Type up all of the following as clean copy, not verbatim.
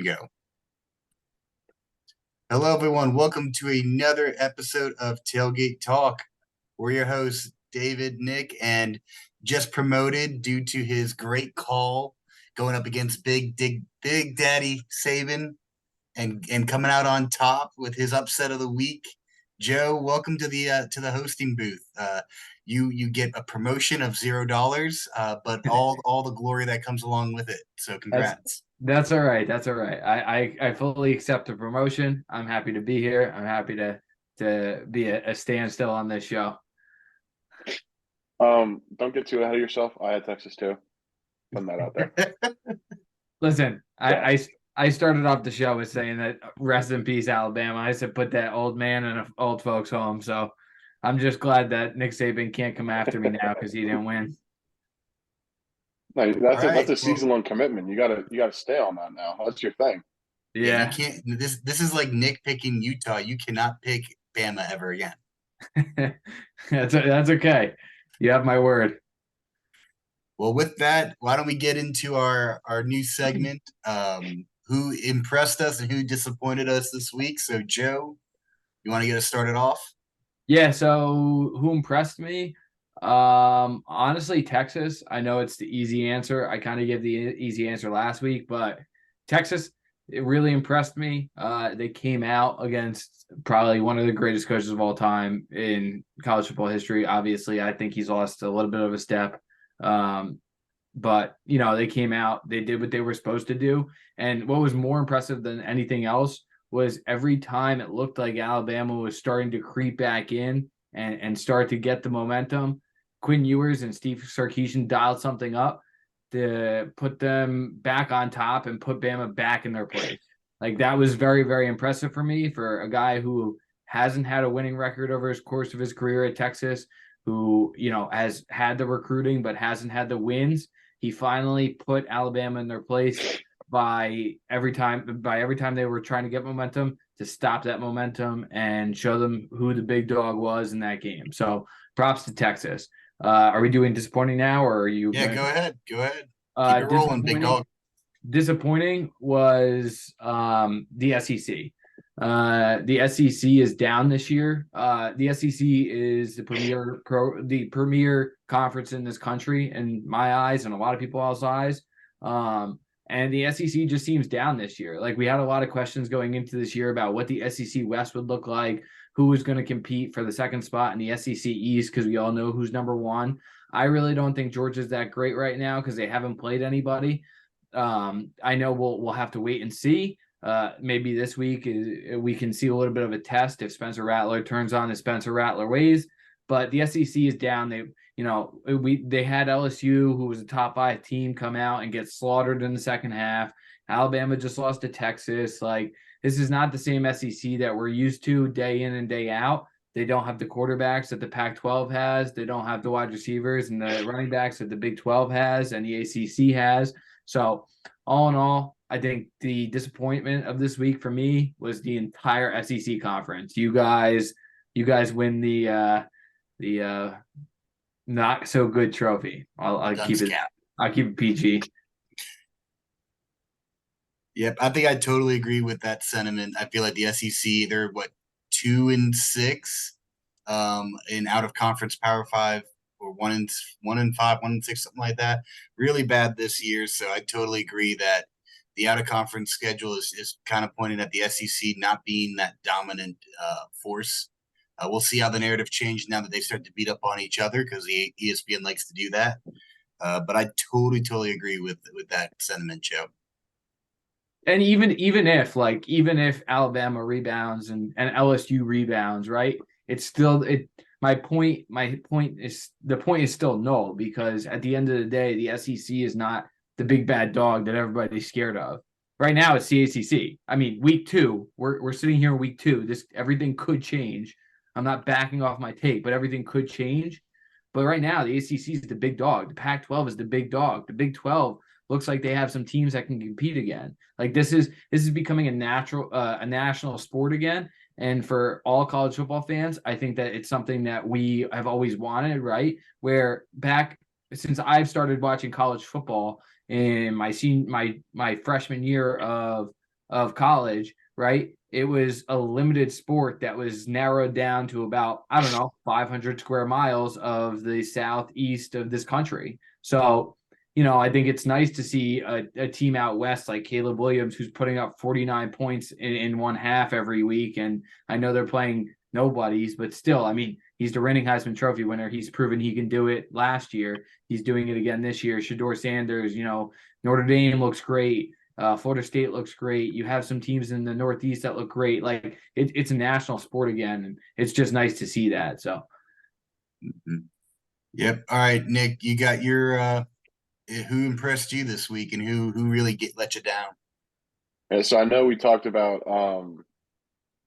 we go. Hello, everyone. Welcome to another episode of Tailgate Talk. We're your hosts, David, Nick, and just promoted due to his great call going up against Big Daddy Saban and coming out on top with his upset of the week. Joe, welcome to the hosting booth. You get a promotion of $0, but all the glory that comes along with it. So That's congrats. that's all right. That's all right. I fully accept the promotion. I'm happy to be here. I'm happy to be a standstill on this show. Don't get too ahead of yourself. I had Texas too. Putting that out there. Listen, So I started off the show with saying that rest in peace, Alabama. I said put that old man in an old folks home. So I'm just glad that Nick Saban can't come after me now because he didn't win. no, All that's right. a Well, season long commitment. You gotta stay on that now. That's your thing. yeah, you Yeah, can't. This is like Nick picking Utah. You cannot pick Bama ever again. that's okay. You have my word. Well, with that, why don't we get into our new segment? Who impressed us and who disappointed us this week? So, Joe, you want to get us started off? Yeah, so who impressed me? Honestly, Texas. I know it's the easy answer. I kind of gave the easy answer last week, but Texas, it really impressed me. They came out against probably one of the greatest coaches of all time in college football history. Obviously, I think he's lost a little bit of a step. Um, but they came out, they did what they were supposed to do. And what was more impressive than anything else was every time it looked like Alabama was starting to creep back in and start to get the momentum, Quinn Ewers and Steve Sarkisian dialed something up to put them back on top and put Bama back in their place. Like that was very, very impressive for me, for a guy who hasn't had a winning record over his course of his career at Texas, who has had the recruiting but hasn't had the wins. He finally put Alabama in their place by every time they were trying to get momentum, to stop that momentum and show them who the big dog was in that game. So props to Texas. Are we doing disappointing now, or are you Yeah, gonna go ahead. Go ahead. Keep it rolling, big disappointing? dog. Disappointing was the SEC. The SEC is down this year. The SEC is the premier conference in this country, in my eyes, and a lot of people else's eyes. And the SEC just seems down this year. Like, we had a lot of questions going into this year about what the SEC West would look like, who was going to compete for the second spot in the SEC East, because we all know who's number one. I really don't think Georgia's that great right now because they haven't played anybody. I know we'll have to wait and see. Maybe this week we can see a little bit of a test if Spencer Rattler turns on his Spencer Rattler ways. But the SEC is down. They had LSU, who was a top 5 team, come out and get slaughtered in the second half. Alabama just lost to Texas. Like, this is not the same SEC that we're used to day in and day out. They don't have the quarterbacks that the Pac-12 has. They don't have the wide receivers and the running backs that the Big 12 has and the ACC has. So all in all, I think the disappointment of this week for me was the entire SEC conference. You guys win the not so good trophy. I'll keep Dunce it. cap. I'll keep it PG. Yep, I think I totally agree with that sentiment. I feel like the SEC, they're what, 2-6, in out of conference Power Five, or 1-5, 1-6, something like that. Really bad this year. So I totally agree that the out of conference schedule is kind of pointing at the SEC not being that dominant force. We'll see how the narrative changes now that they start to beat up on each other, because the ESPN likes to do that. But I totally agree with that sentiment, Joe. And even if Alabama rebounds and LSU rebounds, right? It's still it. My point is, the point is still null, because at the end of the day, the SEC is not the big bad dog that everybody's scared of. Right now, it's the ACC. I mean, week 2, we're sitting here in week 2. This everything could change. I'm not backing off my take, but everything could change. But right now, the ACC is the big dog. The Pac-12 is the big dog. The Big 12 looks like they have some teams that can compete again. Like, this is becoming a national sport again. And for all college football fans, I think that it's something that we have always wanted, right? Where back since I've started watching college football in my freshman year of of college, right? It was a limited sport that was narrowed down to about, I don't know, 500 square miles of the southeast of this country. So, I think it's nice to see a team out west like Caleb Williams, who's putting up 49 points in one half every week. And I know they're playing nobodies, but still, I mean, he's the reigning Heisman Trophy winner. He's proven he can do it last year. He's doing it again this year. Shador Sanders, Notre Dame looks great. Florida State looks great. You have some teams in the Northeast that look great. Like it's a national sport again, and it's just nice to see that. So, Yep. All right, Nick, you got your who impressed you this week, and who really let you down? And so I know we talked about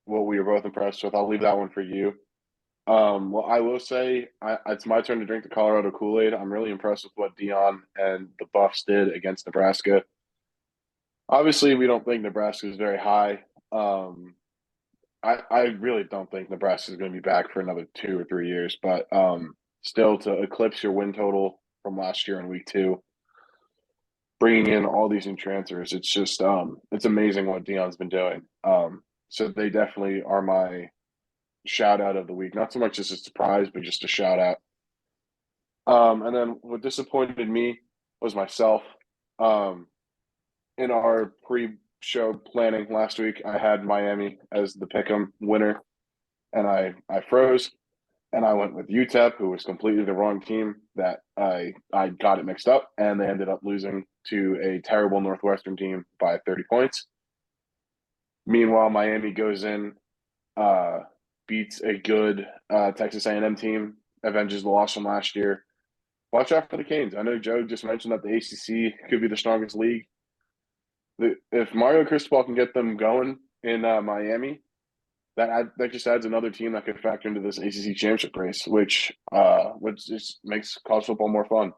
what we were both impressed with. I'll leave that one for you. Well, I will say it's my turn to drink the Colorado Kool-Aid. I'm really impressed with what Dion and the Buffs did against Nebraska. Obviously, we don't think Nebraska is very high. I really don't think Nebraska is going to be back for another 2 or 3 years, but still to eclipse your win total from last year in week 2, bringing in all these new transfers, it's just it's amazing what Dion's been doing. So they definitely are my shout out of the week. Not so much as a surprise, but just a shout out. And then what disappointed me was myself. In our pre-show planning last week, I had Miami as the pick'em winner, and I froze, and I went with UTEP, who was completely the wrong team. That I got it mixed up, and they ended up losing to a terrible Northwestern team by 30 points. Meanwhile, Miami goes in, beats a good Texas A&M team, avenges the loss from last year. Watch out for the Canes. I know Joe just mentioned that the ACC could be the strongest league. If Mario Cristobal can get them going in Miami, that just adds another team that could factor into this ACC championship race, which just makes college football more fun.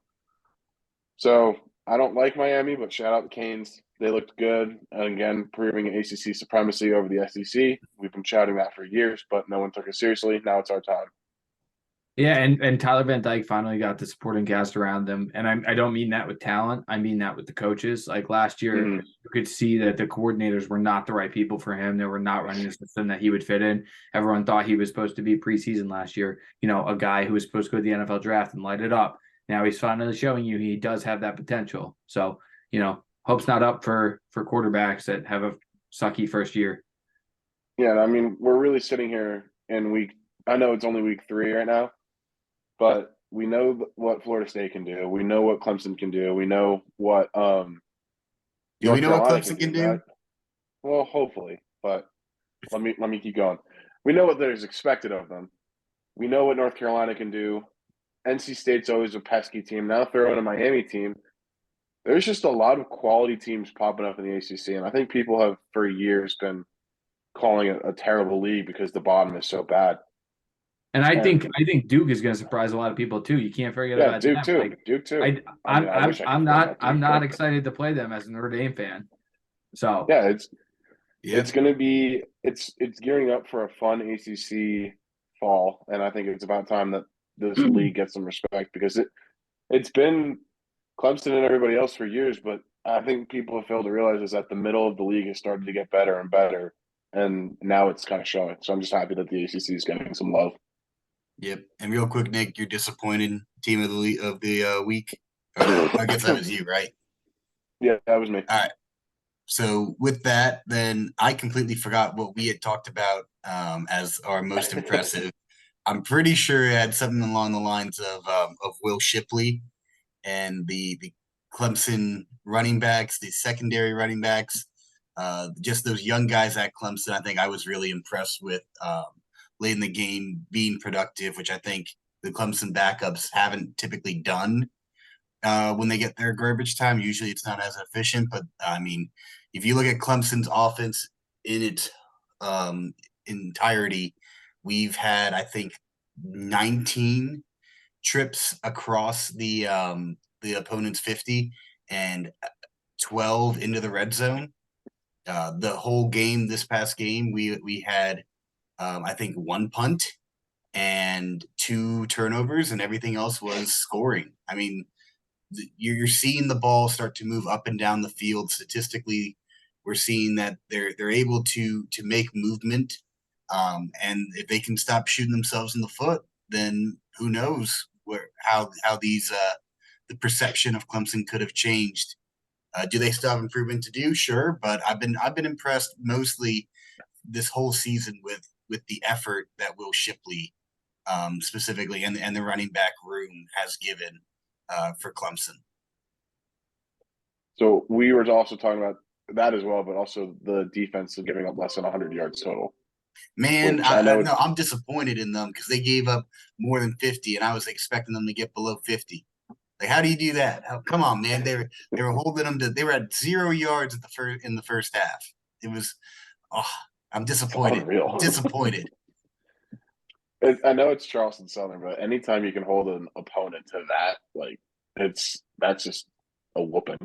So I don't like Miami, but shout out the Canes. They looked good, and again, proving ACC supremacy over the SEC. We've been shouting that for years, but no one took it seriously. Now it's our time. yeah, and Tyler Van Dyke finally got the supporting cast around them, and I don't mean that with talent. I mean that with the coaches. Like last year, Mm-hmm. you could see that the coordinators were not the right people for him. They were not running the system that he would fit in. Everyone thought he was supposed to be preseason last year. A guy who was supposed to go to the NFL draft and light it up. Now he's finally showing you he does have that potential. So, hope's not up for quarterbacks that have a sucky first year. Yeah, I mean, we're really sitting here in I know it's only week 3 right now, but we know what Florida State can do. We know what Clemson can do. We know what Do we North know what Carolina Clemson can can do. do? Well, hopefully, but let me keep going. We know what there's expected of them. We know what North Carolina can do. NC State's always a pesky team. Now throw in a Miami team. There's just a lot of quality teams popping up in the ACC, and I think people have for years been calling it a terrible league because the bottom is so bad. And I think And Duke is going to surprise a lot of people too. You can't forget yeah, about Duke them. too. Like Duke too. I, I mean, I wish I could forget about I'm Duke, not but excited to play them as a Notre Dame fan. So yeah, it's Yep. going to be it's gearing up for a fun ACC fall, and I think it's about time that this league gets some respect because it's been Clemson and everybody else for years, but I think people have failed to realize is that the middle of the league has started to get better and better, and now it's kind of showing. So I'm just happy that the ACC is getting some love. Yep. And real quick, Nick, your disappointed team of the week. I guess that was you, right? Yeah, that was me. All right. So with that, then I completely forgot what we had talked about as our most impressive. I'm pretty sure it had something along the lines of Will Shipley and the Clemson running backs, the secondary running backs, just those young guys at Clemson. I think I was really impressed with late in the game being productive, which I think the Clemson backups haven't typically done when they get their garbage time. Usually it's not as efficient, but I mean, if you look at Clemson's offense in its entirety, we've had, I think, 19 trips across the opponent's 50 and 12 into the red zone. The whole game, this past game, we had I think one punt and 2 turnovers, and everything else was scoring. I mean, you're seeing the ball start to move up and down the field. Statistically, We're seeing that they're able to make movement, and if they can stop shooting themselves in the foot, then who knows how these the perception of Clemson could have changed. Do they still have improvement to do? Sure, but I've been impressed mostly this whole season with the effort that Will Shipley, specifically, and the running back room has given for Clemson. So we were also talking about that as well, but also the defense is giving up less than 100 yards total. Man, Which I know no, I'm disappointed in them because they gave up more than 50, and I was expecting them to get below 50. Like, how do you do that? Come on, man. They were holding them to. They were at 0 yards at in the first half. It was. Oh, I'm disappointed. Unreal. Disappointed. I know it's Charleston Southern, but anytime you can hold an opponent to that, like that's just a whooping.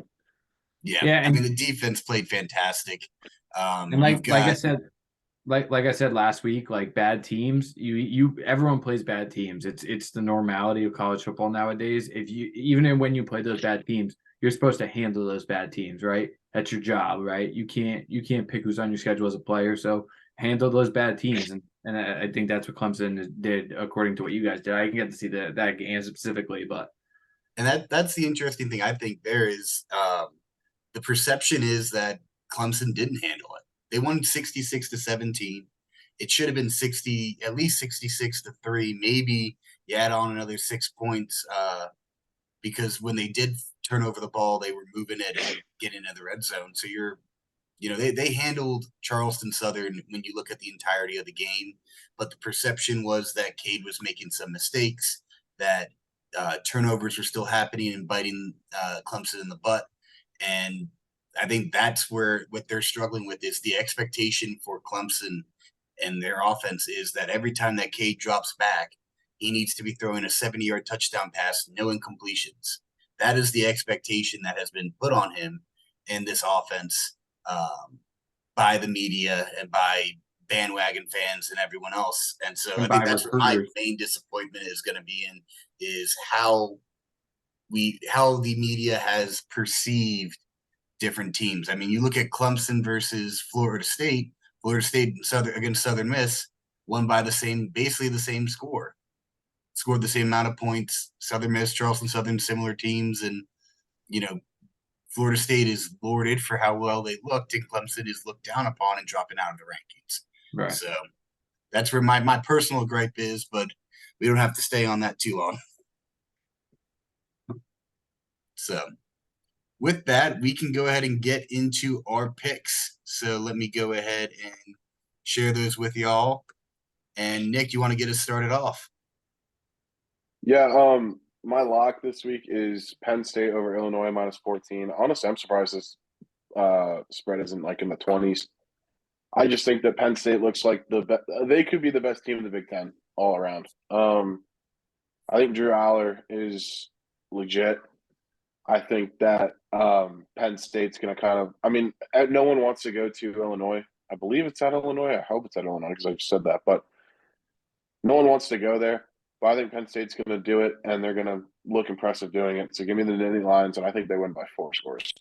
Yeah, I mean the defense played fantastic. And like I said, like I said last week, like bad teams, everyone plays bad teams. It's the normality of college football nowadays. If you even when you play those bad teams, you're supposed to handle those bad teams, right? That's your job, right? You can't pick who's on your schedule as a player, so handle those bad teams. And I think that's what Clemson did according to what you guys did. I can get to see that game specifically, but that's the interesting thing. I think there is the perception is that Clemson didn't handle it. They won 66-17. It should have been 60, at least 66-3. Maybe you add on another 6 points because when they did turn over the ball, they were moving it and getting into the red zone. So they handled Charleston Southern when you look at the entirety of the game. But the perception was that Cade was making some mistakes, that turnovers were still happening and biting Clemson in the butt. And I think that's where what they're struggling with is the expectation for Clemson and their offense is that every time that Cade drops back, he needs to be throwing a 70-yard touchdown pass, no incompletions. That is the expectation that has been put on him in this offense by the media and by bandwagon fans and everyone else. And so I think that's what my main disappointment is going to be in is how the media has perceived different teams. I mean, you look at Clemson versus Florida State against Southern Miss won by basically the same score, scored the same amount of points. Southern Miss, Charleston Southern, similar teams. And, Florida State is lauded for how well they looked, and Clemson is looked down upon and dropping out of the rankings. Right. So that's where my personal gripe is, but we don't have to stay on that too long. So with that, we can go ahead and get into our picks. So let me go ahead and share those with y'all. And Nick, you want to get us started off? Yeah, my lock this week is Penn State over Illinois -14. Honestly, I'm surprised this spread isn't like in the 20s. I just think that Penn State looks like they could be the best team in the Big Ten all around. I think Drew Aller is legit. I think that Penn State's going to kind of – I mean, no one wants to go to Illinois. I believe it's at Illinois. I hope it's at Illinois because I just said that. But no one wants to go there. But I think Penn State's going to do it, and they're going to look impressive doing it. So give me the Nittany Lions, and I think they win by 4 scores.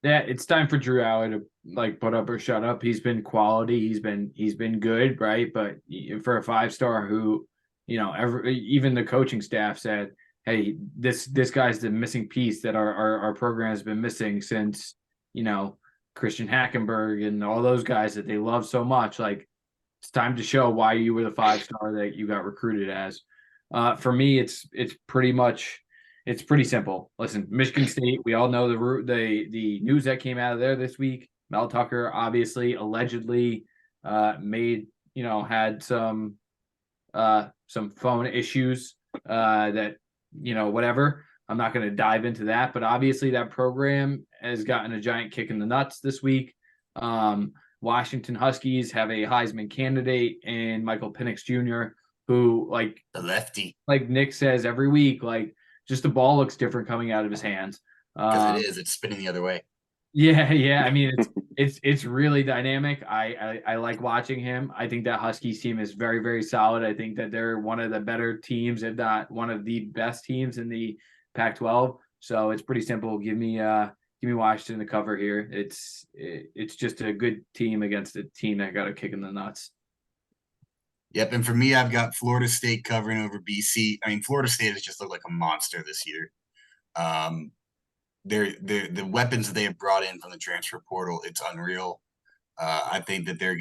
Yeah, it's time for Drew Aller to put up or shut up. He's been quality. He's been good, right? But for a 5-star who, even the coaching staff said, hey, this guy's the missing piece that our program has been missing since, Christian Hackenberg and all those guys that they love so much. Like, it's time to show why you were the 5-star that you got recruited as. For me, it's pretty simple. Listen, Michigan State, we all know the news that came out of there this week. Mel Tucker obviously allegedly had some phone issues that whatever. I'm not going to dive into that, but obviously that program has gotten a giant kick in the nuts this week. Washington Huskies have a Heisman candidate in Michael Penix Jr., who, like the lefty, like Nick says every week, like just the ball looks different coming out of his hands. Because it's spinning the other way. Yeah. I mean, it's really dynamic. I like watching him. I think that Huskies team is very, very solid. I think that they're one of the better teams, if not one of the best teams in the Pac-12. So it's pretty simple. Give me give me Washington to cover here. It's just a good team against a team that got a kick in the nuts. Yep, and for me, I've got Florida State covering over BC. I mean, Florida State has just looked like a monster this year. They're the weapons that they have brought in from the transfer portal, it's unreal. I think that they're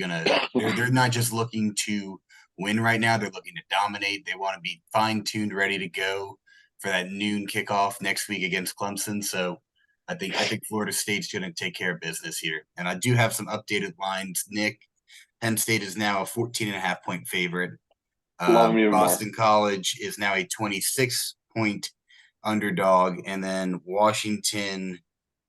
not just looking to win right now. They're looking to dominate. They want to be fine-tuned, ready to go for that noon kickoff next week against Clemson. So I think Florida State's going to take care of business here. And I do have some updated lines. Nick, Penn State is now a 14.5-point favorite. Love them even Boston more. College is now a 26-point underdog. And then Washington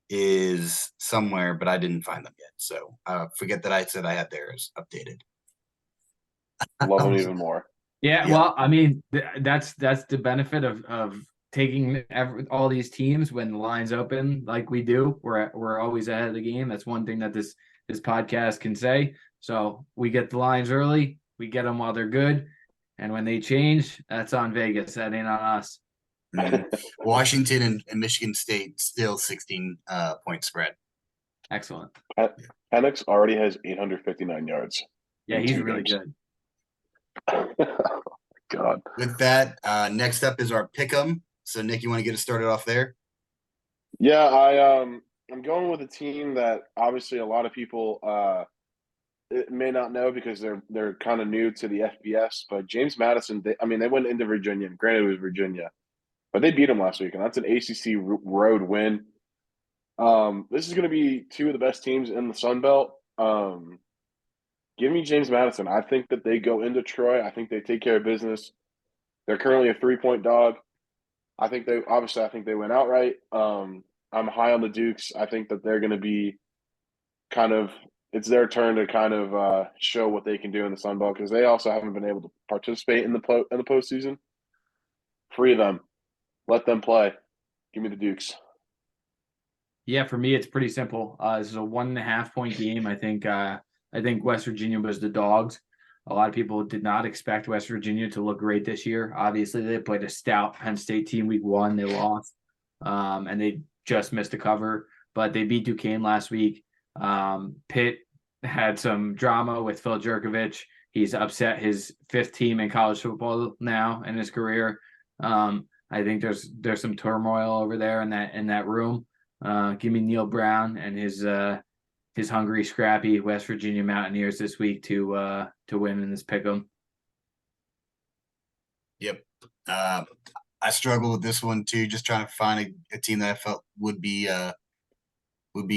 is somewhere, but I didn't find them yet. So forget that I said I had theirs updated. Love them even more. Yeah, Yeah. well, I mean, that's the benefit of taking all these teams when the line's open like we do. We're always ahead of the game. That's one thing that this podcast can say. So we get the lines early, we get them while they're good, and when they change, that's on Vegas. That ain't on us. Washington and Michigan State still 16-point spread. Excellent. Penix already has 859 yards. Yeah, he's really good. God. With that, next up is our pick'em. So Nick, you want to get us started off there? Yeah, I'm going with a team that obviously a lot of people may not know because they're kind of new to the FBS. But James Madison, they went into Virginia. And granted, it was Virginia, but they beat them last week, and that's an ACC road win. This is going to be two of the best teams in the Sun Belt. Give me James Madison. I think that they go into Troy. I think they take care of business. They're currently a 3-point dog. I think they win outright. I'm high on the Dukes. I think that they're going to be it's their turn to kind of show what they can do in the Sun Belt because they also haven't been able to participate in the postseason. Free them. Let them play. Give me the Dukes. Yeah, for me, it's pretty simple. This is a 1.5-point game. I think West Virginia was the dogs. A lot of people did not expect West Virginia to look great this year. Obviously, they played a stout Penn State team week 1. They lost, and they just missed a cover, but they beat Duquesne last week. Pitt had some drama with Phil Jerkovich. He's upset his 5th team in college football now in his career. I think there's some turmoil over there in that room. Give me Neil Brown and his hungry, scrappy West Virginia Mountaineers this week to win in this pick'em. Yep. I struggle with this one too, just trying to find a team that I felt would be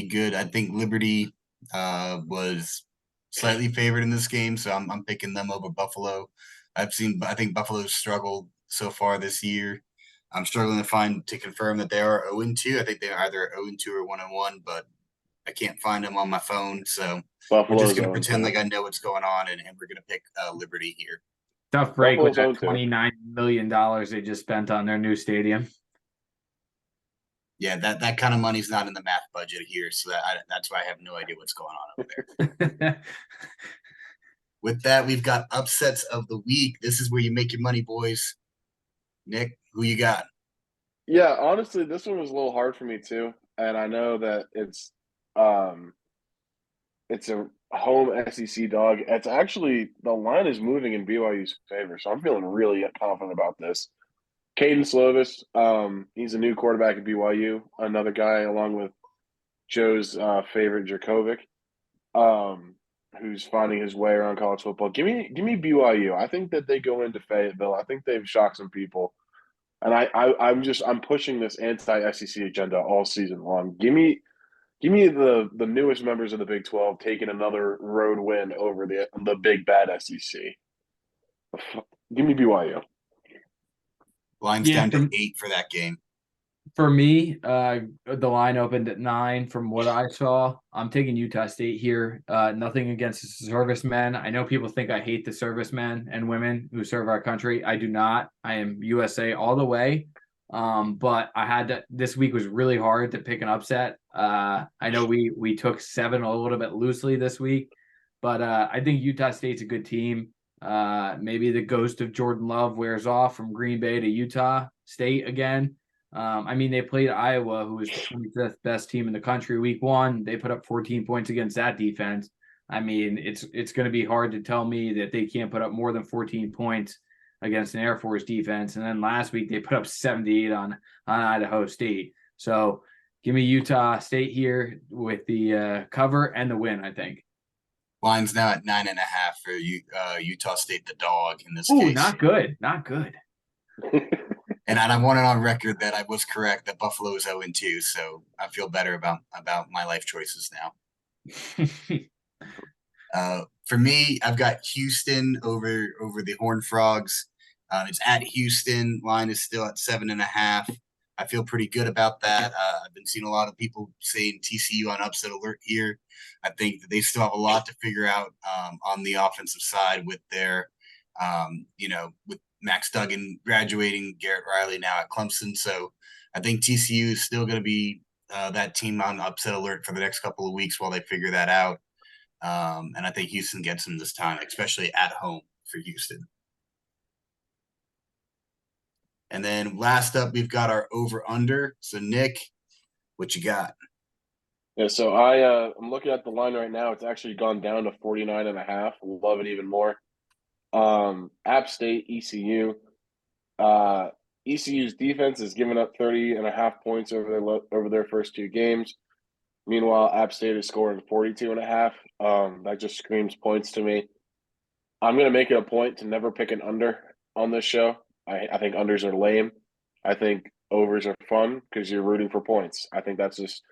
good. I think Liberty was slightly favored in this game, so I'm picking them over Buffalo. I think Buffalo's struggled so far this year. I'm struggling to confirm that they are 0-2. I think they're either 0-2 or 1-1, but I can't find them on my phone. So we're just going to pretend like I know what's going on, and we're going to pick Liberty here. Tough break with that $29 million they just spent on their new stadium. Yeah, that kind of money's not in the math budget here, so that's why I have no idea what's going on over there. With that, we've got upsets of the week. This is where you make your money, boys. Nick, who you got? Yeah, honestly, this one was a little hard for me too, and I know that it's a home SEC dog. It's actually the line is moving in BYU's favor, so I'm feeling really confident about this. Caden Slovis, he's a new quarterback at BYU, another guy along with Joe's favorite Jerkovic, who's finding his way around college football. Give me BYU. I think that they go into Fayetteville. I think they've shocked some people. And I'm pushing this anti-SEC agenda all season long. Give me the newest members of the Big 12 taking another road win over the big bad SEC. Give me BYU. Line's down to 8 for that game. For me, the line opened at 9 from what I saw. I'm taking Utah State here. Nothing against the servicemen. I know people think I hate the servicemen and women who serve our country. I do not. I am USA all the way. But I had to. This week was really hard to pick an upset. I know we took 7 a little bit loosely this week, but I think Utah State's a good team. Maybe the ghost of Jordan Love wears off from Green Bay to Utah State again. I mean, they played Iowa, who was the 25th best team in the country week 1. They put up 14 points against that defense. I mean, it's going to be hard to tell me that they can't put up more than 14 points against an Air Force defense. And then last week they put up 78 on Idaho State. So give me Utah State here with the cover and the win, I think. Line's now at 9.5 for Utah State, the dog in this Ooh, case. not good. Not good. And I want it on record that I was correct that Buffalo is 0-2, so I feel better about my life choices now. For me, I've got Houston over the Horned Frogs. It's at Houston. Line is still at 7.5. I feel pretty good about that. I've been seeing a lot of people saying TCU on upset alert here. I think that they still have a lot to figure out on the offensive side with their, with Max Duggan graduating, Garrett Riley now at Clemson. So I think TCU is still going to be that team on upset alert for the next couple of weeks while they figure that out. And I think Houston gets them this time, especially at home for Houston. And then last up, we've got our over-under. So, Nick, what you got? Yeah, so I'm looking at the line right now. It's actually gone down to 49.5. Love it even more. App State, ECU. ECU's defense has given up 30.5 points over their first 2 games. Meanwhile, App State is scoring 42.5. That just screams points to me. I'm going to make it a point to never pick an under on this show. I think unders are lame. I think overs are fun because you're rooting for points. I think that's just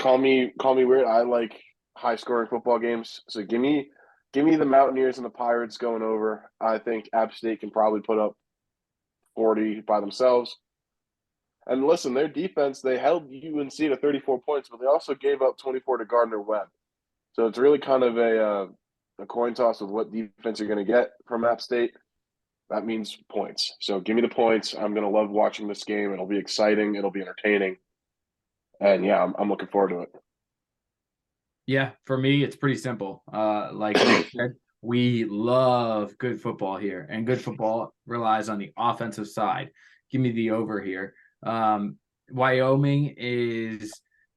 call me weird. I like high scoring football games. So give me the Mountaineers and the Pirates going over. I think App State can probably put up 40 by themselves. And listen, their defense, they held UNC to 34 points, but they also gave up 24 to Gardner-Webb. So it's really kind of a coin toss with what defense you're going to get from App State. That means points. So give me the points. I'm going to love watching this game. It'll be exciting. It'll be entertaining. And, yeah, I'm looking forward to it. Yeah, for me, it's pretty simple. Like Nick said, we love good football here, and good football relies on the offensive side. Give me the over here. Wyoming is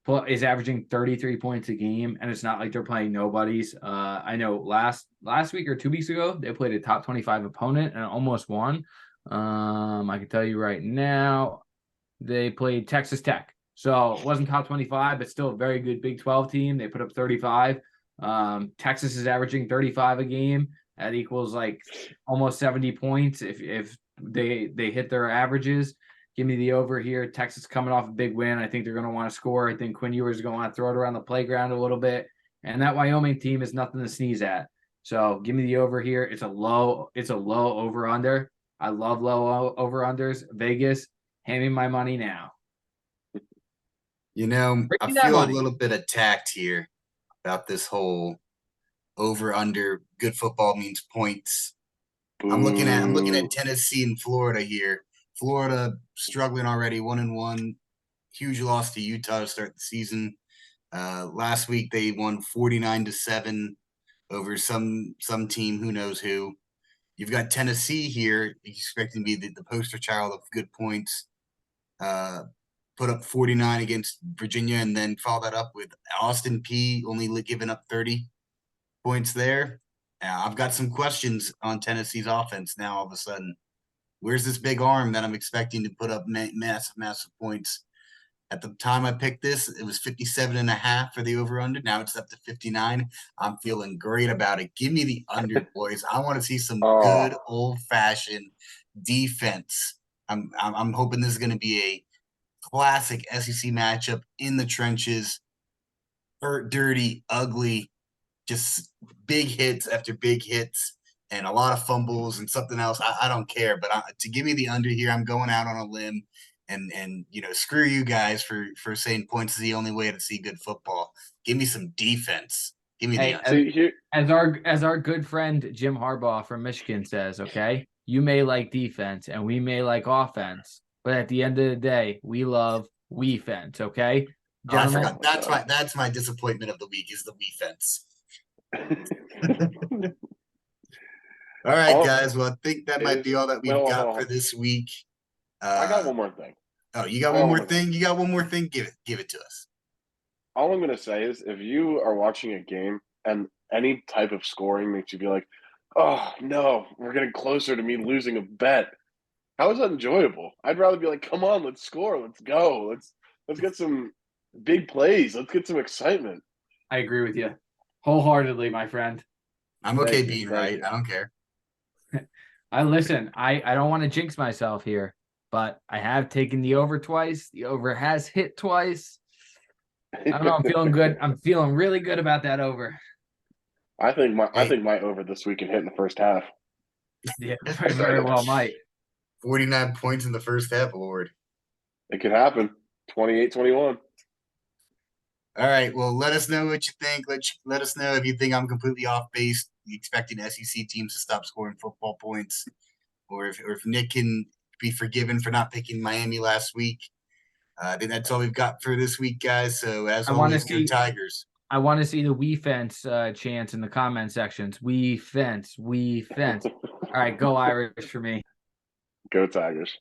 averaging 33 points a game, and it's not like they're playing nobodies. I know last week or 2 weeks ago, they played a top 25 opponent and almost won. I can tell you right now, they played Texas Tech. So it wasn't top 25, but still a very good Big 12 team. They put up 35. Texas is averaging 35 a game. That equals like almost 70 points if they hit their averages. Give me the over here. Texas coming off a big win. I think they're going to want to score. I think Quinn Ewers is going to want to throw it around the playground a little bit. And that Wyoming team is nothing to sneeze at. So give me the over here. It's a low over under. I love low over unders. Vegas, hand me my money now. I feel a little bit attacked here about this whole over-under. Good football means points. I'm looking at Tennessee and Florida here. Florida struggling already, 1-1. Huge loss to Utah to start the season. Last week they won 49-7 over some team, who knows who. You've got Tennessee here, expecting to be the poster child of good points. Put up 49 against Virginia, and then follow that up with Austin Peay only giving up 30 points there. I've got some questions on Tennessee's offense now. All of a sudden, where's this big arm that I'm expecting to put up massive points? At the time I picked this, it was 57.5 for the over-under. Now it's up to 59. I'm feeling great about it. Give me the under, boys. I want to see some good old-fashioned defense. I'm hoping this is going to be a classic SEC matchup in the trenches. Hurt, dirty, ugly, just big hits after big hits and a lot of fumbles and something else. I don't care, but to give me the under here, I'm going out on a limb and screw you guys for saying points is the only way to see good football. Give me some defense. Give me the under. As our good friend Jim Harbaugh from Michigan says, okay, you may like defense and we may like offense, but at the end of the day, we love we-fence, okay? I forgot. That's my disappointment of the week is the we-fence. All right, guys. Well, I think that might be all that we've got for this week. I got one more thing. Oh, you got I one got more one more thing? You got one more thing? Give it to us. All I'm gonna say is, if you are watching a game and any type of scoring makes you be like, "Oh no, we're getting closer to me losing a bet," how is that enjoyable? I'd rather be like, "Come on, let's score, let's go, let's get some big plays, let's get some excitement." I agree with you wholeheartedly, my friend. I'm okay Thank you, being thank right. you. I don't care. I don't want to jinx myself here, but I have taken the over twice. The over has hit twice. I don't know. I'm feeling good. I'm feeling really good about that over. I Hey, think my over this week can hit in the first half. Yeah, very well might. 49 points in the first half, Lord. It could happen. 28-21. All right. Well, let us know what you think. Let us know if you think I'm completely off base, expecting SEC teams to stop scoring football points, or if Nick can be forgiven for not picking Miami last week. I think that's all we've got for this week, guys. So as I want to always, go see. Tigers. I want to see the we fence chants in the comment sections. We fence. We fence. All right, go Irish for me. Go Tigers.